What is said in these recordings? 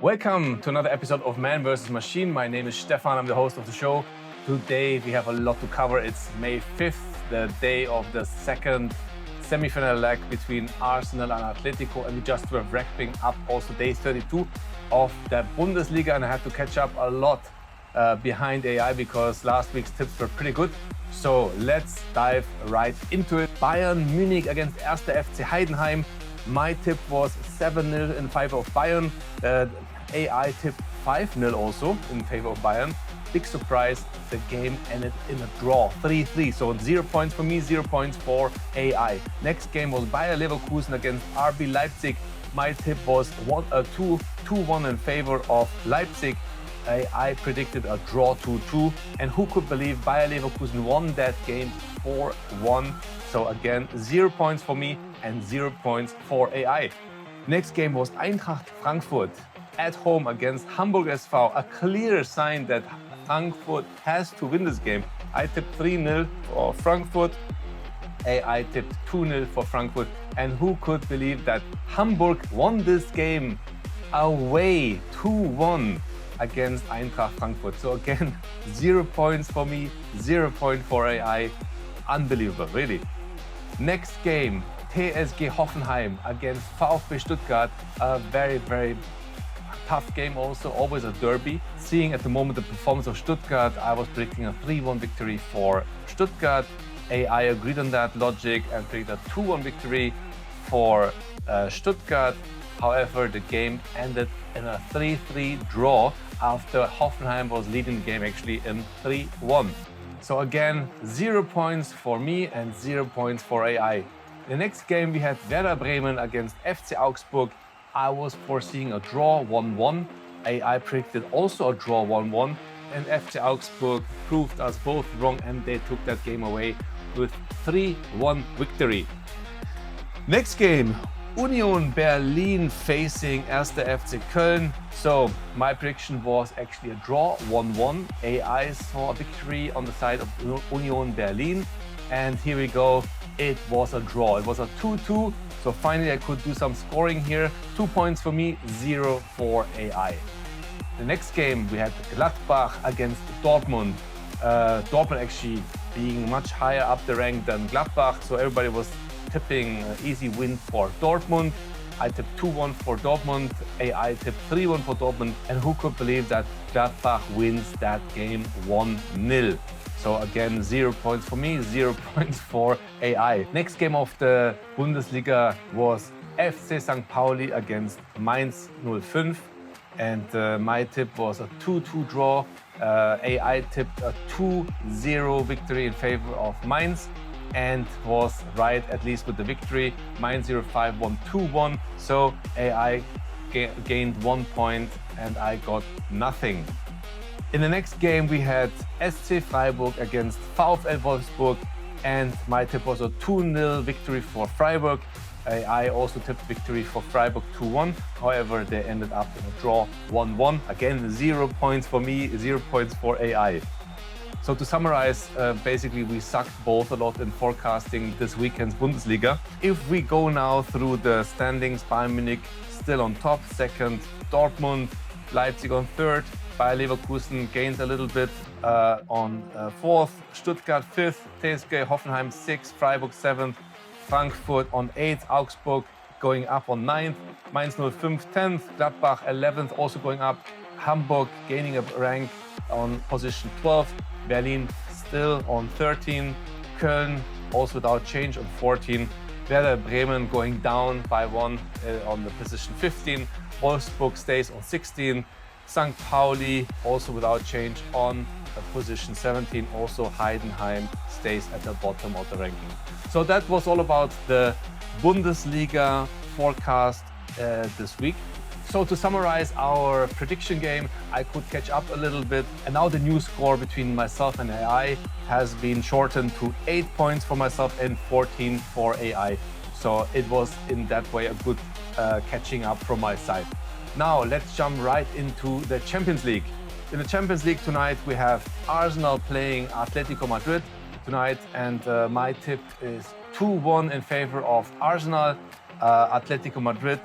Welcome to another episode of Man vs. Machine. My name is Stefan, I'm the host of the show. Today we have a lot to cover. It's May 5th, the day of the second semi-final leg between Arsenal and Atletico, and we just were wrapping up also day 32 of the Bundesliga, and I had to catch up a lot behind AI because last week's tips were pretty good. So let's dive right into it. Bayern Munich against 1. FC Heidenheim. My tip was 7-0 in favor of Bayern. AI tipped 5-0 also in favor of Bayern. Big surprise, the game ended in a draw, 3-3. So 0 points for me, 0 points for AI. Next game was Bayer Leverkusen against RB Leipzig. My tip was 2-1 in favor of Leipzig. I predicted a draw 2-2, and who could believe Bayer Leverkusen won that game 4-1. So again, 0 points for me and 0 points for AI. Next game was Eintracht Frankfurt at home against Hamburg SV. A clear sign that Frankfurt has to win this game. I tipped 3-0 for Frankfurt. AI tipped 2-0 for Frankfurt. And who could believe that Hamburg won this game away 2-1 against Eintracht Frankfurt. So again, 0 points for me, 0 point for AI. Unbelievable, really. Next game, TSG Hoffenheim against VfB Stuttgart. A very, very tough game also, always a derby. Seeing at the moment the performance of Stuttgart, I was predicting a 3-1 victory for Stuttgart. AI agreed on that logic and predicted a 2-1 victory for Stuttgart. However, the game ended in a 3-3 draw after Hoffenheim was leading the game actually in 3-1. So again, 0 points for me and 0 points for AI. The next game we had Werder Bremen against FC Augsburg. I was foreseeing a draw 1-1. AI predicted also a draw 1-1, and FC Augsburg proved us both wrong and they took that game away with 3-1 victory. Next game, Union Berlin facing 1. FC Köln. So my prediction was actually a draw 1-1. AI saw a victory on the side of Union Berlin, and here we go. It was a draw. It was a 2-2. So finally I could do some scoring here. 2 points for me, 0 for AI. The next game we had Gladbach against Dortmund. Dortmund actually being much higher up the rank than Gladbach, so everybody was tipping easy win for Dortmund. I tipped 2-1 for Dortmund. AI tipped 3-1 for Dortmund. And who could believe that Gladbach wins that game 1-0? So again, 0 points for me, 0 points for AI. Next game of the Bundesliga was FC St. Pauli against Mainz 05. And my tip was a 2-2 draw. AI tipped a 2-0 victory in favor of Mainz, and was right, at least with the victory. Mainz 05 won 2-1. So AI gained 1 point and I got nothing. In the next game we had SC Freiburg against VfL Wolfsburg, and my tip was a 2-0 victory for Freiburg. I also tipped victory for Freiburg 2-1. However, they ended up in a draw 1-1. Again, 0 points for me, 0 points for AI. So to summarize, basically we sucked both a lot in forecasting this weekend's Bundesliga. If we go now through the standings, Bayern Munich still on top, second Dortmund, Leipzig on third, Bayer Leverkusen gained a little bit on fourth, Stuttgart fifth, TSG Hoffenheim sixth, Freiburg seventh, Frankfurt on 8th, Augsburg going up on 9th, Mainz 05 10th, Gladbach 11th, also going up, Hamburg gaining a rank on position 12th, Berlin still on 13, Köln also without change on 14, Werder Bremen going down by 1 on the position 15, Wolfsburg stays on 16, St. Pauli also without change on position 17. Also Heidenheim stays at the bottom of the ranking. So that was all about the Bundesliga forecast this week. So to summarize our prediction game, I could catch up a little bit, and now the new score between myself and AI has been shortened to 8 points for myself and 14 for AI. So it was in that way a good catching up from my side. Now let's jump right into the Champions League. In the Champions League tonight we have Arsenal playing Atletico Madrid tonight, and my tip is 2-1 in favor of Arsenal. Atletico Madrid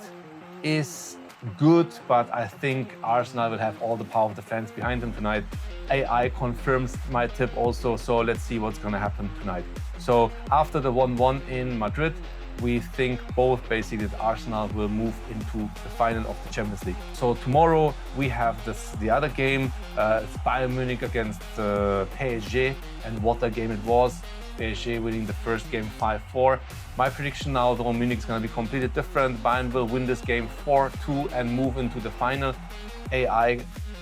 is good, but I think Arsenal will have all the power of the fans behind them tonight. AI confirms my tip also, so let's see what's going to happen tonight. So after the 1-1 in Madrid, we think both basically that Arsenal will move into the final of the Champions League. So tomorrow we have the other game, it's Bayern Munich against PSG, and what a game it was. PSG winning the first game 5-4. My prediction now, though, Munich is going to be completely different. Bayern will win this game 4-2 and move into the final. AI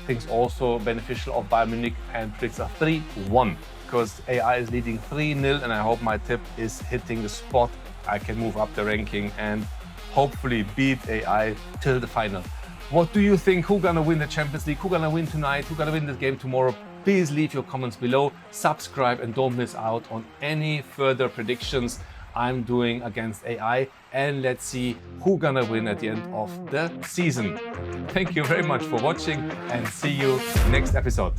thinks also beneficial of Bayern Munich and predicts a 3-1 because AI is leading 3-0, and I hope my tip is hitting the spot. I can move up the ranking and hopefully beat AI till the final. What do you think? Who's gonna win the Champions League? Who's gonna win tonight? Who's gonna win this game tomorrow? Please leave your comments below, subscribe, and don't miss out on any further predictions I'm doing against AI. And let's see who's gonna win at the end of the season. Thank you very much for watching and see you next episode.